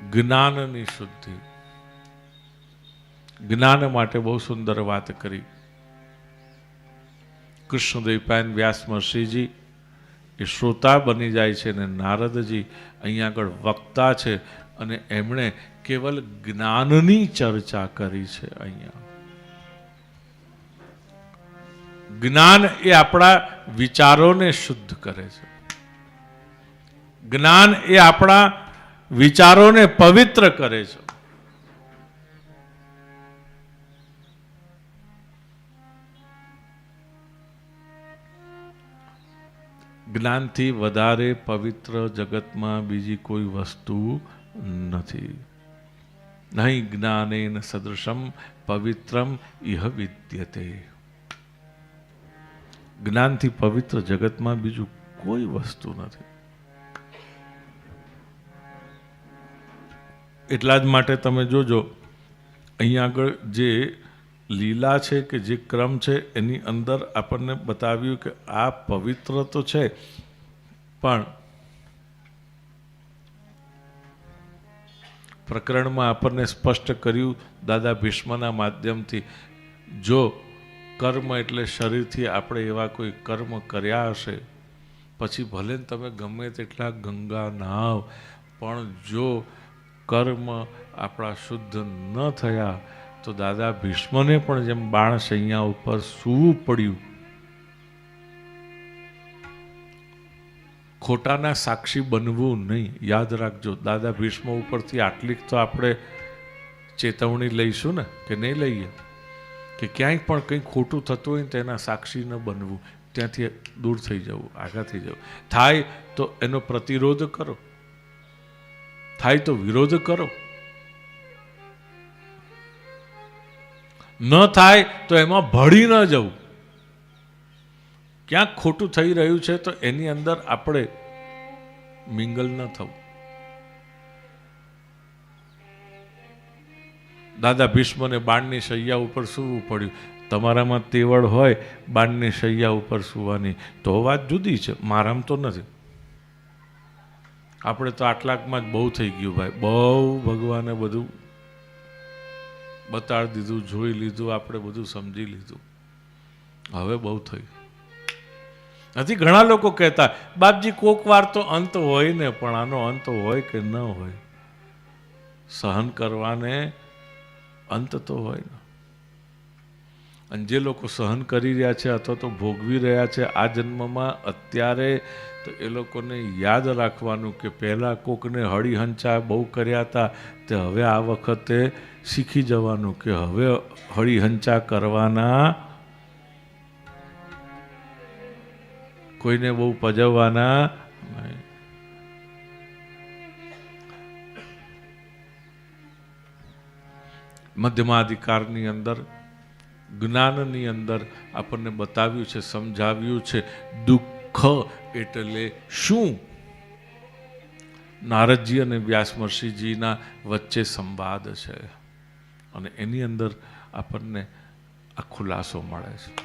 જ્ઞાનની શુદ્ધિ. જ્ઞાન માટે બહુ સુંદર વાત કરી કૃષ્ણદેવપાયન વ્યાસ મહર્ષિજી એ શ્રોતા બની જાય છે અને નારદજી અહીંયા આગળ વક્તા છે અને એમણે કેવલ જ્ઞાનની ચર્ચા કરી છે. અહીંયા જ્ઞાન એ આપણા વિચારોને શુદ્ધ કરે છે. જ્ઞાન એ આપણા વિચારોને પવિત્ર કરે છે. જ્ઞાનથી વધારે પવિત્ર જગતમાં બીજી કોઈ વસ્તુ નથી. નહીં જ્ઞાનેન સદૃશમ પવિત્રમ ઇહ વિદ્યતે. જ્ઞાનથી પવિત્ર જગતમાં બીજું કોઈ વસ્તુ નથી. એટલા જ માટે તમે જોજો અહીંયા આગળ જે લીલા છે કે જે ક્રમ છે એની અંદર આપણને બતાવ્યું કે આ પવિત્ર તો છે પણ પ્રકરણમાં આપણને સ્પષ્ટ કર્યું દાદા ભીષ્મના માધ્યમથી જો કર્મ એટલે શરીરથી આપણે એવા કોઈ કર્મ કર્યા હશે પછી ભલે તમે ગમે તેટલા ગંગા નાવ પણ જો કર્મ આપણા શુદ્ધ ન થયા તો દાદા ભીષ્મને પણ જેમ બાણ શૈયા ઉપર સૂવું પડ્યું. ખોટાના સાક્ષી બનવું નહીં. યાદ રાખજો દાદા ભીષ્મ ઉપરથી આટલી તો આપણે ચેતવણી લઈશું ને કે નહીં લઈએ કે ક્યાંય પણ કંઈ ખોટું થતું હોય ને તેના સાક્ષી ન બનવું. ત્યાંથી દૂર થઈ જવું, આગળ થઈ જવું. થાય તો એનો પ્રતિરોધ કરો, થાય તો વિરોધ કરો. ન થાય તો એમાં ભળી ન જવું. ક્યાંક ખોટું થઈ રહ્યું છે તો એની અંદર આપણે મિંગલ ન થવું. દાદા ભીષ્મને બાણની શૈયા ઉપર સૂવું પડ્યું. તમારામાં તેવડ હોય બાણની શૈયા ઉપર સૂવાની તો વાત જુદી છે, મારામાં તો નથી. આપણે તો આટલાકમાં જ બહુ થઈ ગયું ભાઈ. બહુ ભગવાને બધું બતાડી દીધું, જોઈ લીધું, આપણે બધું સમજી લીધું. હવે બહુ થયું નથી. ઘણા લોકો કહેતા બાપજી કોક વાર તો અંત હોય ને, પણ આનો અંત હોય કે ન હોય, સહન કરવાને અંત તો હોય ને. અને જે લોકો સહન કરી રહ્યા છે અથવા તો ભોગવી રહ્યા છે આ જન્મમાં અત્યારે, તો એ લોકોને યાદ રાખવાનું કે પહેલાં કોકને હળીહંચા બહુ કર્યા હતા તે હવે આ વખતે શીખી જવાનું કે હવે હળીહંચા કરવાના, કોઈને બહુ પજવવાના નહીં. મધ્યમાધિકારની અંદર જ્ઞાનની અંદર આપણને બતાવ્યું છે, સમજાવ્યું છે દુઃખ એટલે શું. નારદજી અને વ્યાસ મહર્ષિજીના વચ્ચે સંવાદ છે અને એની અંદર આપણને આ ખુલાસો મળે છે.